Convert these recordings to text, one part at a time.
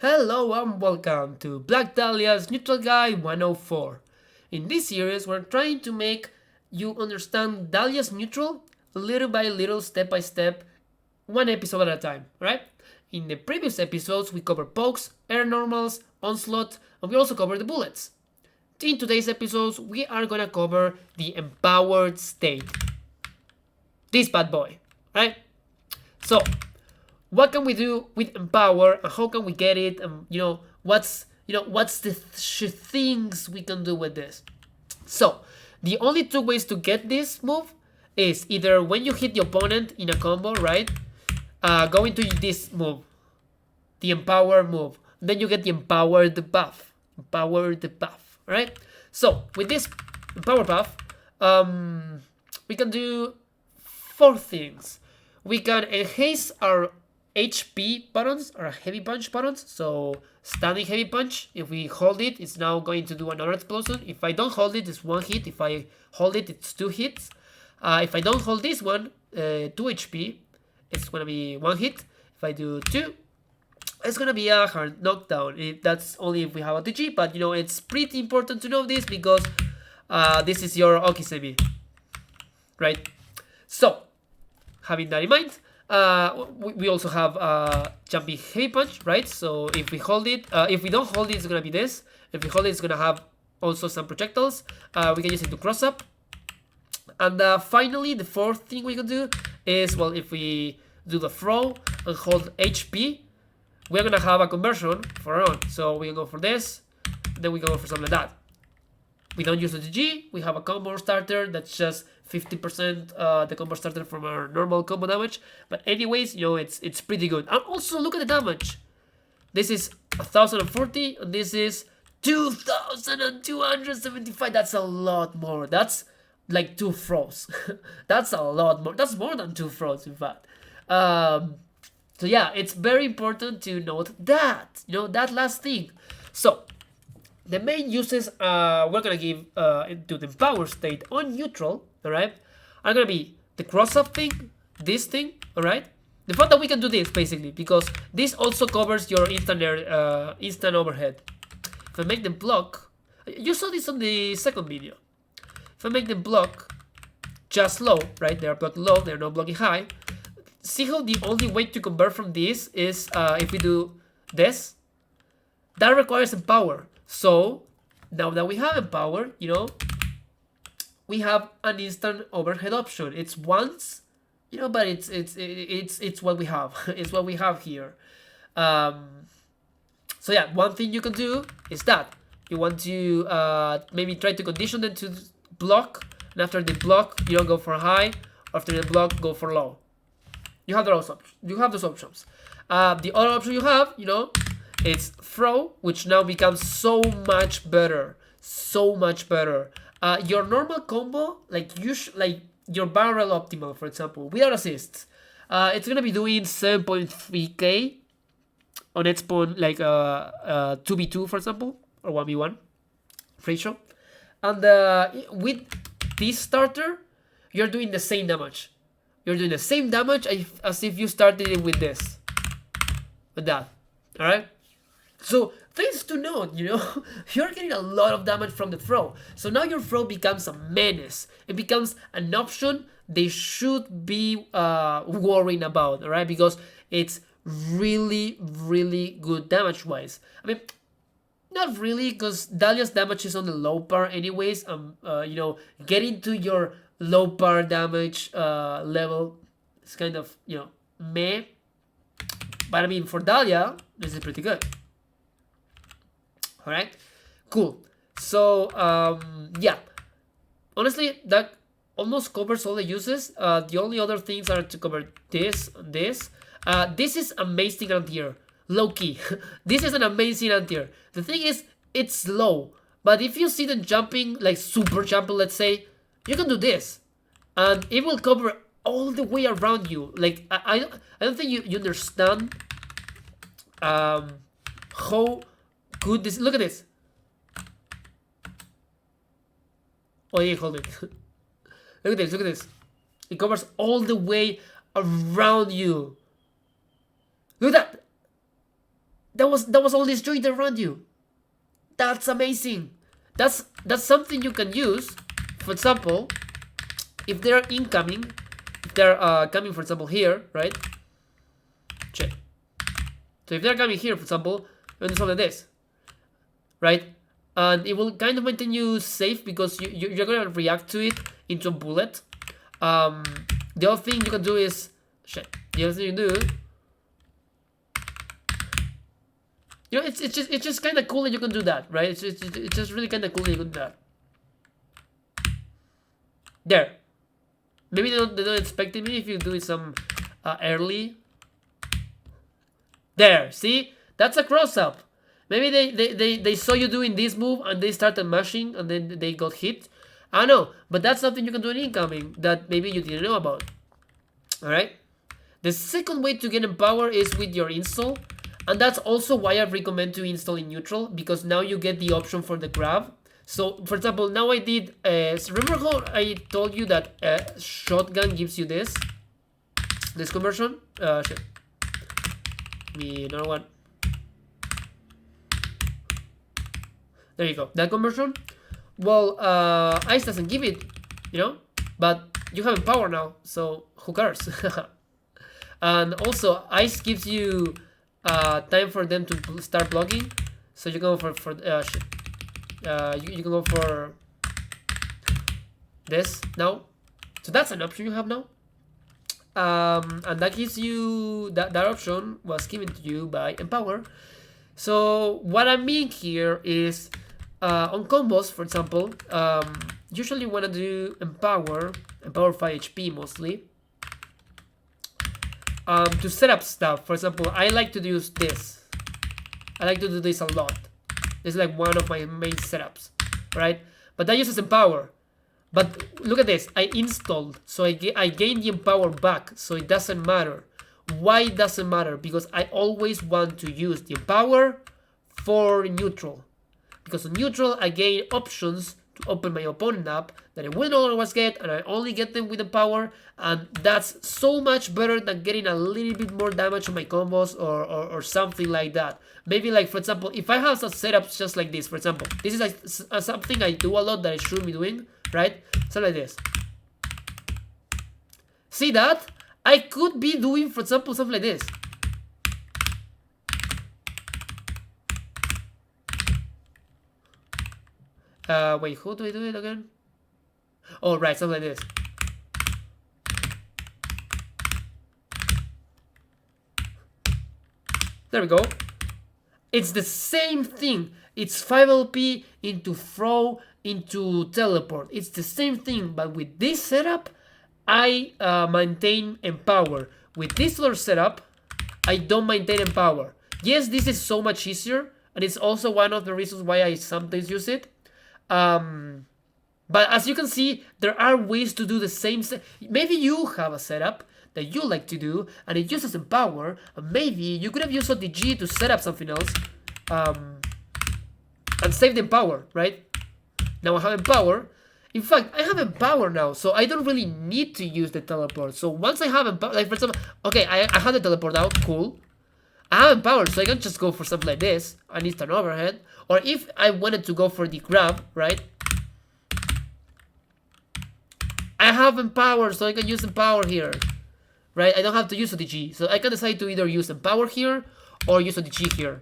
Hello and welcome to Black Dahlia's Neutral Guide 104. In this series, we're trying to make you understand Dahlia's neutral little by little, step by step, one episode at a time, right? In the previous episodes, we covered pokes, air normals, onslaught, and we also covered the bullets. In today's episodes, we are gonna cover the empowered state. This bad boy, right? So, what can we do with empower and how can we get it, and what's the things we can do with this. So the only two ways to get this move is either when you hit the opponent in a combo, right, go into this move, the empower move, then you get the empowered buff, right? So with this empower buff, we can do four things. We can enhance our HP buttons or heavy punch buttons. So standing heavy punch, if we hold it, it's now going to do another explosion. If I don't hold it, it's one hit. If I hold it, it's two hits. If I don't hold this one, 2 HP, it's gonna be one hit. If I do two, it's gonna be a hard knockdown. That's only if we have a TG, but it's pretty important to know this because this is your Okisemi, right? So having that in mind, we also have jumping heavy punch, right? So if we hold it, if we don't hold it, it's gonna be this. If we hold it, it's gonna have also some projectiles. We can use it to cross up. And finally, the fourth thing we can do is, well, if we do the throw and hold HP, we're gonna have a conversion for our own. So we can go for this, then we can go for something like that. We don't use the GG, we have a combo starter that's just 50% the combo starter from our normal combo damage. But anyways, it's pretty good. And also look at the damage. This is 1040 and this is 2275. That's a lot more. That's like 2 throws. That's a lot more. That's more than 2 throws, in fact. So yeah, it's very important to note that, that last thing. So the main uses we're gonna give into the power state on neutral, alright, are gonna be the cross-up thing, this thing, alright. The fact that we can do this basically because this also covers your instant overhead. If I make them block, you saw this on the second video. If I make them block just low, right? They are blocking low, they're not blocking high. See how the only way to convert from this is if we do this. That requires empower. So now that we have empower, we have an instant overhead option. It's once, but it's what we have. It's what we have here. So yeah, one thing you can do is that you want to maybe try to condition them to block, and after the block, go for high. After the block, go for low. You have those options. The other option you have, it's throw, which now becomes so much better. Your normal combo, like your barrel optimal, for example, without assists, it's gonna be doing 7.3k on its spawn, like 2v2, for example, or 1v1 ratio. And with this starter, you're doing the same damage. You're doing the same damage as if you started it with this, with that. All right. So things to note, you're getting a lot of damage from the throw. So now your throw becomes a menace. It becomes an option they should be worrying about, all right? Because it's really, really good damage-wise. I mean, not really, because Dahlia's damage is on the low par anyways. Getting to your low par damage level is kind of, meh. But I mean, for Dahlia, this is pretty good. All right, cool. So yeah, honestly, that almost covers all the uses. The only other things are to cover this. This is amazing anti-air, low key. This is an amazing anti-air. The thing is, it's slow, but if you see them jumping, like super jumping, let's say, you can do this, and it will cover all the way around you. Like I don't think you understand how good this. Look at this. Oh yeah, hold it. Look at this. It covers all the way around you. Look at that. that was all disjointed around you. That's amazing. That's something you can use. For example, if they're incoming, if they're coming, for example, here, right? Check. So if they're coming here, for example, you do something like this, right? And it will kind of maintain you safe because you're gonna react to it into a bullet. The other thing you can do is the other thing you do, you know, it's just kind of cool that you can do that, right? It's just really kind of cool that you can do that. There. Maybe they don't expect me if you do it some early. There, see? That's a cross-up. Maybe they saw you doing this move and they started mashing and then they got hit. I know, but that's something you can do in incoming that maybe you didn't know about. Alright? The second way to get Empower is with your install. And that's also why I recommend to install in neutral, because now you get the option for the grab. So, for example, now I did... so remember how I told you that shotgun gives you this? This conversion? Shit. Me, another one. There you go. That conversion? Well, Ice doesn't give it, you know? But you have Empower now, so who cares? And also, Ice gives you time for them to start blocking. So you can go for shit. You can go for this now. So that's an option you have now. And that gives you that option was given to you by Empower. So what I mean here is on combos, for example, usually when I do Empower 5 HP mostly, to set up stuff. For example, I like to use this. I like to do this a lot. This is like one of my main setups, right? But that uses Empower. But look at this, I installed, so I gained the Empower back, so it doesn't matter. Why it doesn't matter? Because I always want to use the Empower for neutral. Because on neutral, I gain options to open my opponent up that I wouldn't otherwise get, and I only get them with the Empower, and that's so much better than getting a little bit more damage on my combos or something like that. Maybe like, for example, if I have some setups just like this, for example, this is like something I do a lot that I shouldn't be doing, right? Something like this. See that? I could be doing, for example, something like this. Wait, how do I do it again? Oh, right, something like this. There we go. It's the same thing. It's 5 LP into throw into teleport. It's the same thing, but with this setup, I maintain Empower. With this other setup, I don't maintain Empower. Yes, this is so much easier, and it's also one of the reasons why I sometimes use it. But as you can see, there are ways to do the same. Maybe you have a setup that you like to do, and it uses Empower, and maybe you could have used OTG to set up something else, and save the Empower, right? Now I have Empower. In fact, I have Empower now, so I don't really need to use the teleport. So once I have Empower, like for example, okay, I have the teleport out, cool. I have Empower, so I can just go for something like this, an instant overhead. Or if I wanted to go for the grab, right? I have Empower, so I can use Empower here. Right? I don't have to use OTG. So I can decide to either use Empower here or use OTG here.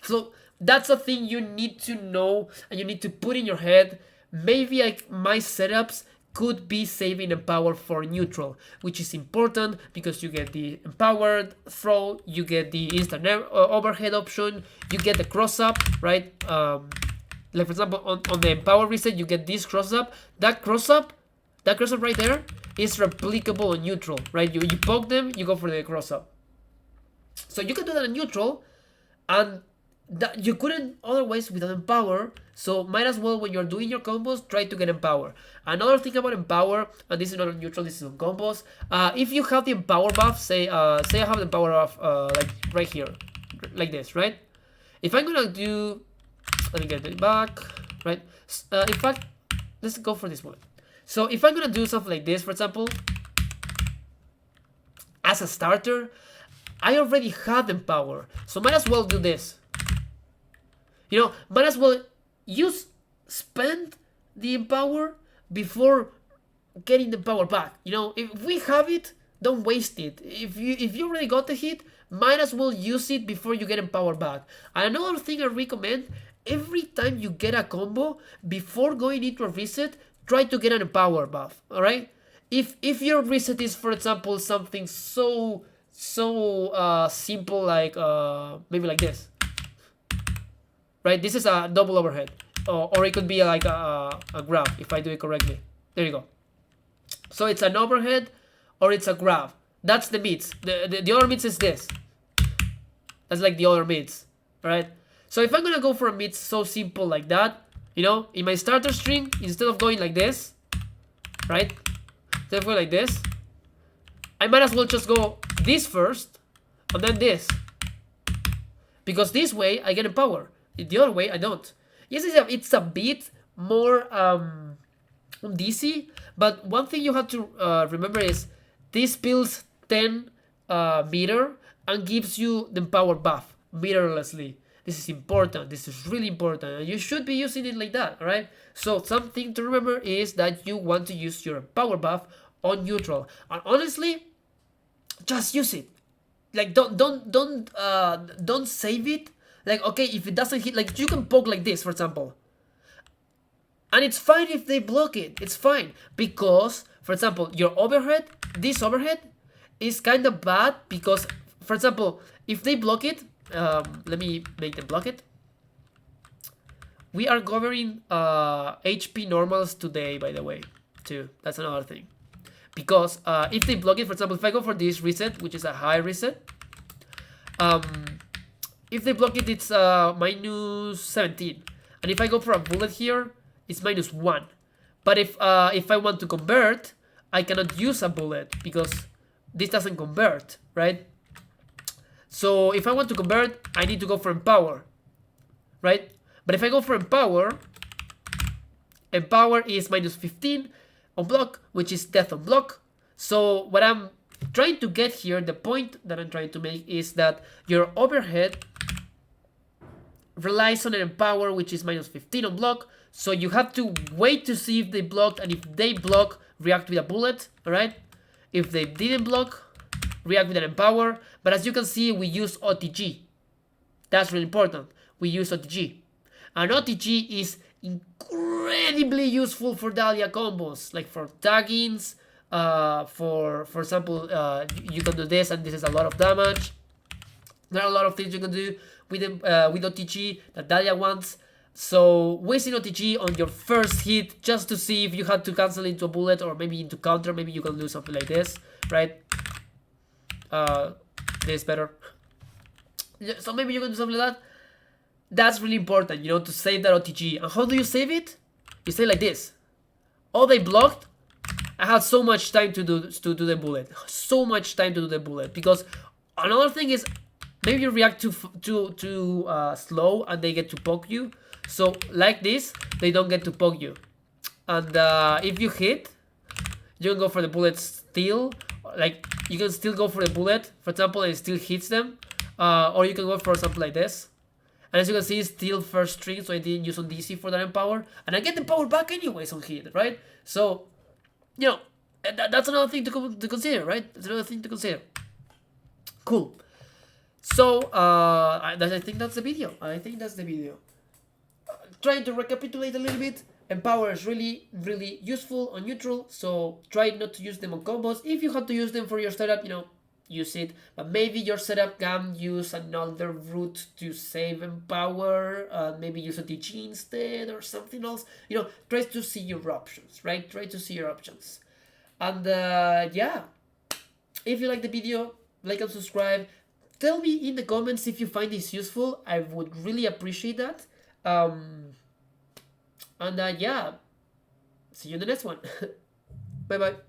So that's a thing you need to know and you need to put in your head. Maybe my setups could be saving Empower for neutral, which is important because you get the Empowered throw, you get the instant overhead option, you get the cross up, right? Like for example, on the Empower reset, you get this cross up. That cross up right there is replicable on neutral, right? You poke them, you go for the cross up. So you can do that in neutral, and that you couldn't otherwise without Empower. So might as well, when you're doing your combos, try to get Empower. Another thing about Empower, and this is not on neutral, this is on combos. If you have the Empower buff, say I have the Empower buff like right here, like this, right? If I'm gonna do, let me get it back, right? In fact, let's go for this one. So if I'm gonna do something like this, for example, as a starter, I already have Empower, so might as well do this. You know, might as well spend the Empower before getting the power back. You know, if we have it, don't waste it. If you already got the hit, might as well use it before you get Empower back. And another thing I recommend, every time you get a combo, before going into a reset, try to get an Empower buff, alright? If your reset is, for example, something so simple like maybe like this, right? This is a double overhead, or it could be like a grab if I do it correctly. There you go. So it's an overhead or it's a grab. That's the mids. The other mids is this. That's like the other mids, right? So if I'm gonna go for a mid so simple like that, you know, in my starter string, instead of going like this, right? Instead of going like this, I might as well just go this first and then this. Because this way I get Empower. The other way I don't. Yes, it's a bit more DC, but one thing you have to remember is this spills 10 meter and gives you the Empower buff meterlessly. This is important. This is really important. And you should be using it like that, alright? So something to remember is that you want to use your power buff on neutral. And honestly, just use it. Like don't save it. Like, okay, if it doesn't hit, like you can poke like this, for example. And it's fine if they block it. It's fine. Because, for example, your overhead, this overhead is kind of bad because, for example, if they block it, let me make them block it. We are covering HP normals today, by the way, too. That's another thing. Because if they block it, for example, if I go for this reset, which is a high reset, if they block it, it's minus 17. And if I go for a bullet here, it's minus 1. But if I want to convert, I cannot use a bullet because this doesn't convert, right? So if I want to convert, I need to go for Empower, right? But if I go for Empower is minus 15 on block, which is death on block. So what I'm trying to get here, the point that I'm trying to make is that your overhead relies on an Empower, which is minus 15 on block. So you have to wait to see if they blocked, and if they block, react with a bullet, alright? If they didn't block, react with an Empower. But as you can see, we use OTG. That's really important. We use OTG. And OTG is incredibly useful for Dahlia combos, like for taggings, for example, you can do this, and this is a lot of damage. There are a lot of things you can do with OTG that Dahlia wants. So wasting OTG on your first hit just to see if you had to cancel into a bullet or maybe into counter, maybe you can do something like this, right? This better. So maybe you can do something like that. That's really important, you know, to save that OTG. And how do you save it? You say like this. Oh, they blocked. I had so much time to do the bullet. So much time to do the bullet. Because another thing is, maybe you react too slow and they get to poke you. So like this, they don't get to poke you. And if you hit, you can go for the bullet still. Like, you can still go for the bullet, for example, and it still hits them. Or you can go for something like this. And as you can see, it's still first string, so I didn't use on DC for that Empower. And I get the power back anyways on hit, right? So, you know, that's another thing to consider, right? That's another thing to consider. Cool. So, I think that's the video. Trying to recapitulate a little bit. Empower is really, really useful on neutral, so try not to use them on combos. If you have to use them for your setup, you know, use it. But maybe your setup can use another route to save Empower. Maybe use a DG instead or something else. You know, try to see your options, right? Try to see your options. And yeah, if you like the video, like and subscribe. Tell me in the comments if you find this useful. I would really appreciate that. And yeah, see you in the next one. Bye bye.